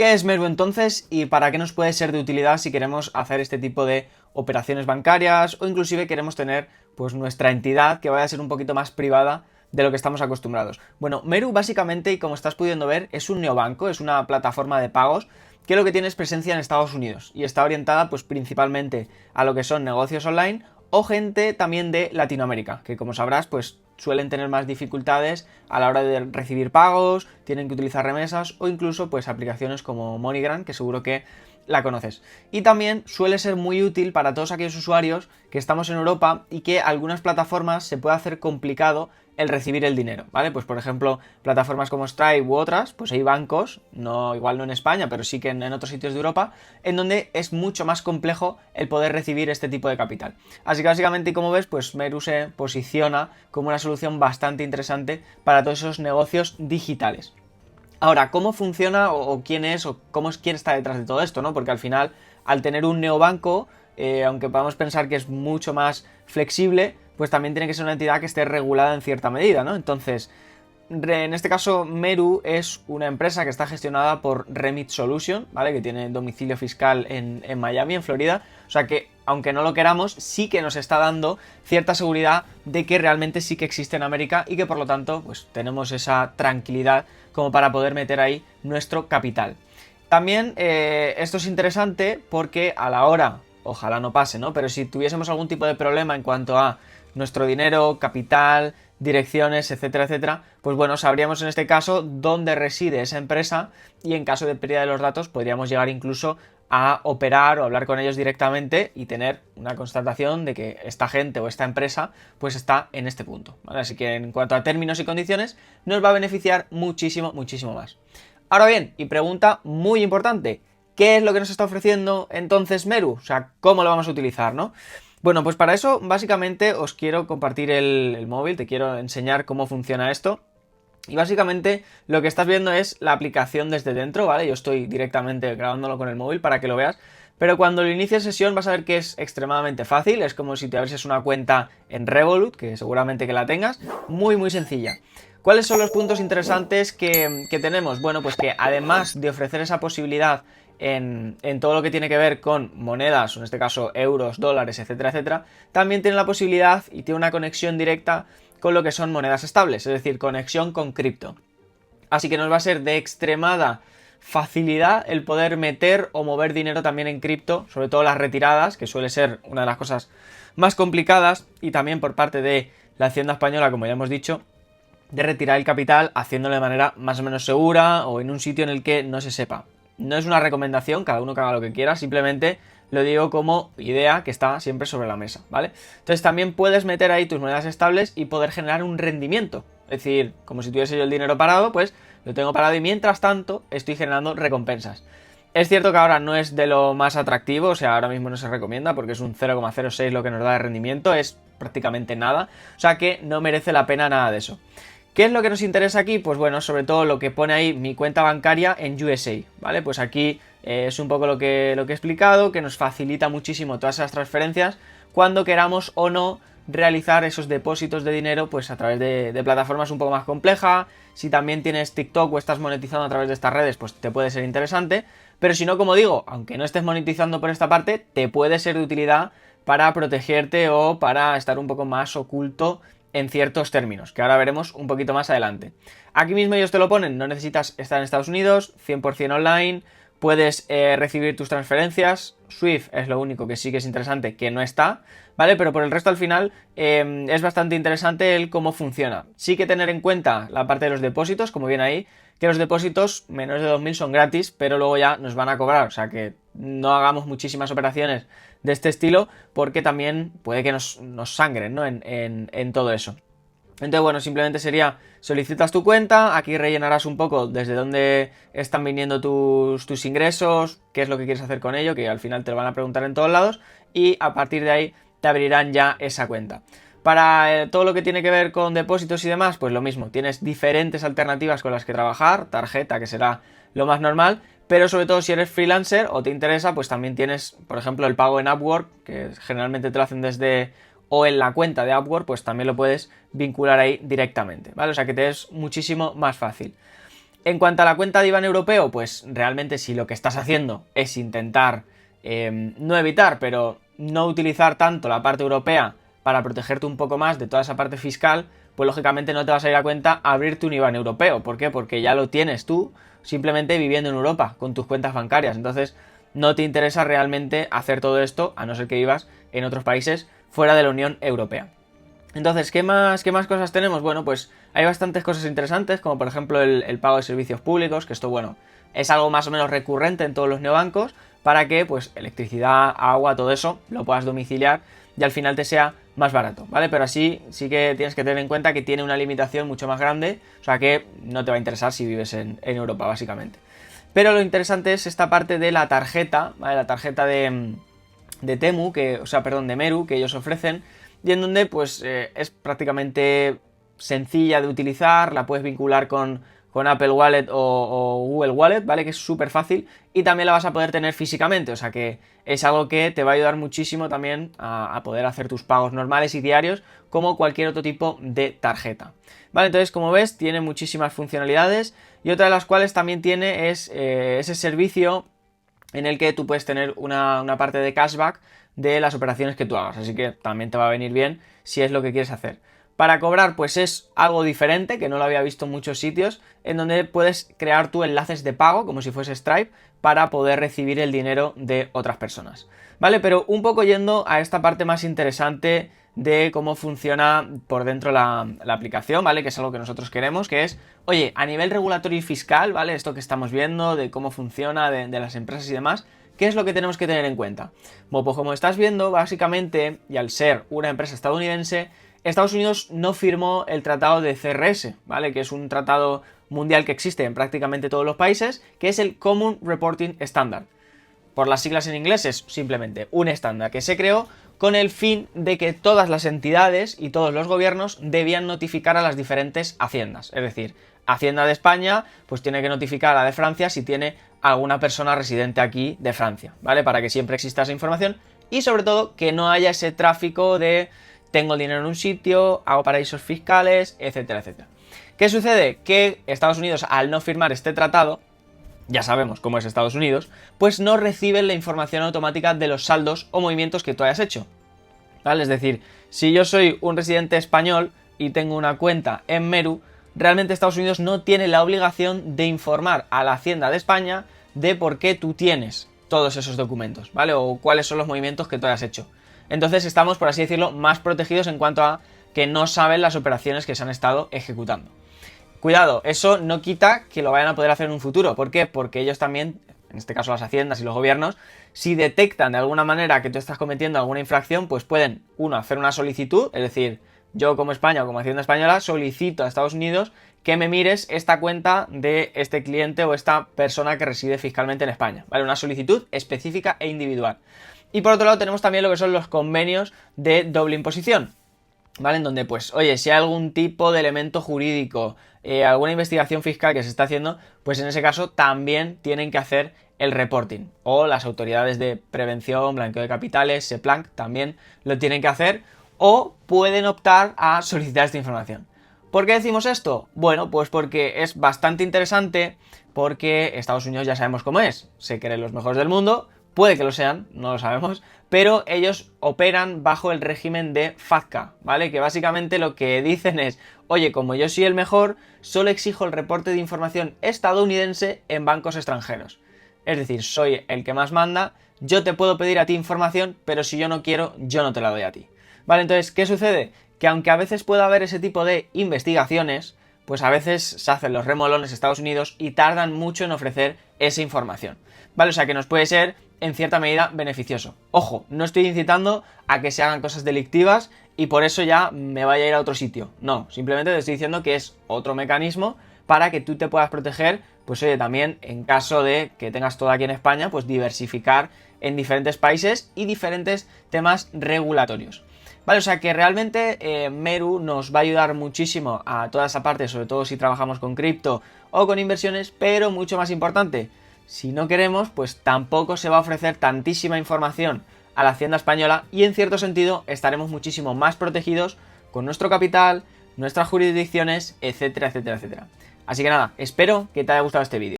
¿Qué es Meru entonces y para qué nos puede ser de utilidad si queremos hacer este tipo de operaciones bancarias o inclusive queremos tener pues nuestra entidad que vaya a ser un poquito más privada de lo que estamos acostumbrados? Bueno, Meru básicamente, y como estás pudiendo ver, es un neobanco, es una plataforma de pagos que lo que tiene es presencia en Estados Unidos y está orientada pues principalmente a lo que son negocios online o gente también de Latinoamérica, que como sabrás pues suelen tener más dificultades a la hora de recibir pagos, tienen que utilizar remesas o incluso pues aplicaciones como MoneyGram, que seguro que la conoces. Y también suele ser muy útil para todos aquellos usuarios que estamos en Europa y que algunas plataformas se puede hacer complicado el recibir el dinero, ¿vale? Pues por ejemplo, plataformas como Stripe u otras, pues hay bancos, igual no en España, pero sí que en otros sitios de Europa, en donde es mucho más complejo el poder recibir este tipo de capital. Así que básicamente, como ves, pues Meru se posiciona como una solución bastante interesante para todos esos negocios digitales. Ahora, ¿cómo funciona o quién es o quién está detrás de todo esto, ¿no? Porque al final, al tener un neobanco, aunque podamos pensar que es mucho más flexible, pues también tiene que ser una entidad que esté regulada en cierta medida, ¿no? Entonces, en este caso, Meru es una empresa que está gestionada por Remit Solution, ¿vale? Que tiene domicilio fiscal en Miami, en Florida. O sea que, aunque no lo queramos, sí que nos está dando cierta seguridad de que realmente sí que existe en América y que por lo tanto, pues tenemos esa tranquilidad como para poder meter ahí nuestro capital. También esto es interesante porque a la hora, ojalá no pase, ¿no? Pero si tuviésemos algún tipo de problema en cuanto a nuestro dinero, capital, direcciones, etcétera, etcétera, pues bueno, sabríamos en este caso dónde reside esa empresa y en caso de pérdida de los datos podríamos llegar incluso a operar o hablar con ellos directamente y tener una constatación de que esta gente o esta empresa pues está en este punto, ¿vale? Así que en cuanto a términos y condiciones nos va a beneficiar muchísimo, muchísimo más. Ahora bien, y pregunta muy importante, ¿qué es lo que nos está ofreciendo entonces Meru? O sea, ¿cómo lo vamos a utilizar, no? Bueno, pues para eso básicamente os quiero compartir el móvil, te quiero enseñar cómo funciona esto. Y básicamente lo que estás viendo es la aplicación desde dentro, ¿vale? Yo estoy directamente grabándolo con el móvil para que lo veas. Pero cuando lo inicies sesión vas a ver que es extremadamente fácil, es como si te abrieses una cuenta en Revolut, que seguramente que la tengas, muy muy sencilla. ¿Cuáles son los puntos interesantes que tenemos? Bueno, pues que además de ofrecer esa posibilidad en todo lo que tiene que ver con monedas, o en este caso euros, dólares, etcétera, etcétera, también tiene la posibilidad y tiene una conexión directa con lo que son monedas estables, es decir, conexión con cripto. Así que nos va a ser de extremada facilidad el poder meter o mover dinero también en cripto, sobre todo las retiradas, que suele ser una de las cosas más complicadas, y también por parte de la Hacienda Española, como ya hemos dicho, de retirar el capital haciéndolo de manera más o menos segura o en un sitio en el que no se sepa. No es una recomendación, cada uno que haga lo que quiera, simplemente lo digo como idea que está siempre sobre la mesa, ¿vale? Entonces también puedes meter ahí tus monedas estables y poder generar un rendimiento. Es decir, como si tuviese yo el dinero parado, pues lo tengo parado y mientras tanto estoy generando recompensas. Es cierto que ahora no es de lo más atractivo, o sea, ahora mismo no se recomienda porque es un 0,06 lo que nos da de rendimiento, es prácticamente nada, o sea que no merece la pena nada de eso. ¿Qué es lo que nos interesa aquí? Pues bueno, sobre todo lo que pone ahí mi cuenta bancaria en USA, ¿vale? Pues aquí es un poco lo que he explicado, que nos facilita muchísimo todas esas transferencias cuando queramos o no realizar esos depósitos de dinero pues a través de plataformas un poco más complejas. Si también tienes TikTok o estás monetizando a través de estas redes, pues te puede ser interesante. Pero si no, como digo, aunque no estés monetizando por esta parte, te puede ser de utilidad para protegerte o para estar un poco más oculto en ciertos términos, que ahora veremos un poquito más adelante. Aquí mismo ellos te lo ponen, no necesitas estar en Estados Unidos, 100% online, puedes recibir tus transferencias, Swift es lo único que sí que es interesante, que no está, ¿vale? Pero por el resto al final es bastante interesante el cómo funciona. Sí que tener en cuenta la parte de los depósitos, como viene ahí, que los depósitos menores de 2.000 son gratis, pero luego ya nos van a cobrar, o sea que no hagamos muchísimas operaciones de este estilo porque también puede que nos sangren, ¿no? en todo eso. Entonces, bueno, simplemente sería, solicitas tu cuenta, aquí rellenarás un poco desde dónde están viniendo tus ingresos, qué es lo que quieres hacer con ello, que al final te lo van a preguntar en todos lados, y a partir de ahí te abrirán ya esa cuenta. Para todo lo que tiene que ver con depósitos y demás, pues lo mismo, tienes diferentes alternativas con las que trabajar, tarjeta que será lo más normal, pero sobre todo si eres freelancer o te interesa, pues también tienes, por ejemplo, el pago en Upwork, que generalmente te lo hacen desde o en la cuenta de Upwork, pues también lo puedes vincular ahí directamente, ¿vale? O sea que te es muchísimo más fácil. En cuanto a la cuenta de IBAN europeo, pues realmente si lo que estás haciendo es intentar no evitar, pero no utilizar tanto la parte europea para protegerte un poco más de toda esa parte fiscal, pues lógicamente no te vas a ir a cuenta abrirte un IBAN europeo. ¿Por qué? Porque ya lo tienes tú simplemente viviendo en Europa con tus cuentas bancarias. Entonces no te interesa realmente hacer todo esto, a no ser que vivas en otros países fuera de la Unión Europea. Entonces, ¿qué más cosas tenemos? Bueno, pues hay bastantes cosas interesantes, como por ejemplo el pago de servicios públicos, que esto, bueno, es algo más o menos recurrente en todos los neobancos, para que, pues, electricidad, agua, todo eso, lo puedas domiciliar y al final te sea más barato, ¿vale? Pero así sí que tienes que tener en cuenta que tiene una limitación mucho más grande, o sea que no te va a interesar si vives en Europa, básicamente. Pero lo interesante es esta parte de la tarjeta, ¿vale? La tarjeta de Temu, de Meru, que ellos ofrecen, y en donde pues es prácticamente sencilla de utilizar, la puedes vincular con Apple Wallet o Google Wallet, ¿vale? Que es súper fácil, y también la vas a poder tener físicamente, o sea que es algo que te va a ayudar muchísimo también a poder hacer tus pagos normales y diarios como cualquier otro tipo de tarjeta. Vale, entonces como ves tiene muchísimas funcionalidades, y otra de las cuales también tiene es ese servicio en el que tú puedes tener una parte de cashback de las operaciones que tú hagas, así que también te va a venir bien si es lo que quieres hacer. Para cobrar, pues es algo diferente, que no lo había visto en muchos sitios, en donde puedes crear tú enlaces de pago, como si fuese Stripe, para poder recibir el dinero de otras personas. ¿Vale? Pero un poco yendo a esta parte más interesante de cómo funciona por dentro la aplicación, ¿vale? Que es algo que nosotros queremos, que es, oye, a nivel regulatorio y fiscal, ¿vale? Esto que estamos viendo, de cómo funciona, de las empresas y demás, ¿qué es lo que tenemos que tener en cuenta? Bueno, pues como estás viendo, básicamente, y al ser una empresa estadounidense, Estados Unidos no firmó el tratado de CRS, ¿vale? Que es un tratado mundial que existe en prácticamente todos los países, que es el Common Reporting Standard. Por las siglas en inglés es simplemente un estándar que se creó con el fin de que todas las entidades y todos los gobiernos debían notificar a las diferentes haciendas. Es decir, Hacienda de España pues tiene que notificar a la de Francia si tiene alguna persona residente aquí de Francia, ¿vale? Para que siempre exista esa información y sobre todo que no haya ese tráfico de tengo el dinero en un sitio, hago paraísos fiscales, etcétera, etcétera. ¿Qué sucede? Que Estados Unidos, al no firmar este tratado, ya sabemos cómo es Estados Unidos, pues no reciben la información automática de los saldos o movimientos que tú hayas hecho, ¿vale? Es decir, si yo soy un residente español y tengo una cuenta en Meru, realmente Estados Unidos no tiene la obligación de informar a la Hacienda de España de por qué tú tienes todos esos documentos, ¿vale? O cuáles son los movimientos que tú hayas hecho. Entonces estamos, por así decirlo, más protegidos en cuanto a que no saben las operaciones que se han estado ejecutando. Cuidado, eso no quita que lo vayan a poder hacer en un futuro. ¿Por qué? Porque ellos también, en este caso las haciendas y los gobiernos, si detectan de alguna manera que tú estás cometiendo alguna infracción, pues pueden, uno, hacer una solicitud, es decir, yo como España o como Hacienda Española solicito a Estados Unidos que me mires esta cuenta de este cliente o esta persona que reside fiscalmente en España, ¿vale? Una solicitud específica e individual. Y por otro lado tenemos también lo que son los convenios de doble imposición, ¿vale? En donde, pues, oye, si hay algún tipo de elemento jurídico, alguna investigación fiscal que se está haciendo, pues en ese caso también tienen que hacer el reporting. O las autoridades de prevención, blanqueo de capitales, SEPLANC, también lo tienen que hacer o pueden optar a solicitar esta información. ¿Por qué decimos esto? Bueno, pues porque es bastante interesante, porque Estados Unidos ya sabemos cómo es, se creen los mejores del mundo. Puede que lo sean, no lo sabemos, pero ellos operan bajo el régimen de FATCA, ¿vale? Que básicamente lo que dicen es, oye, como yo soy el mejor, solo exijo el reporte de información estadounidense en bancos extranjeros. Es decir, soy el que más manda, yo te puedo pedir a ti información, pero si yo no quiero, yo no te la doy a ti. ¿Vale? Entonces, ¿qué sucede? Que aunque a veces pueda haber ese tipo de investigaciones, pues a veces se hacen los remolones Estados Unidos y tardan mucho en ofrecer esa información, ¿vale? O sea que nos puede ser en cierta medida beneficioso. Ojo, no estoy incitando a que se hagan cosas delictivas y por eso ya me vaya a ir a otro sitio. No, simplemente te estoy diciendo que es otro mecanismo para que tú te puedas proteger, pues oye, también en caso de que tengas todo aquí en España, pues diversificar en diferentes países y diferentes temas regulatorios. Vale, o sea que realmente Meru nos va a ayudar muchísimo a toda esa parte, sobre todo si trabajamos con cripto o con inversiones, pero mucho más importante, si no queremos, pues tampoco se va a ofrecer tantísima información a la Hacienda Española y en cierto sentido estaremos muchísimo más protegidos con nuestro capital, nuestras jurisdicciones, etcétera, etcétera, etcétera. Así que nada, espero que te haya gustado este vídeo.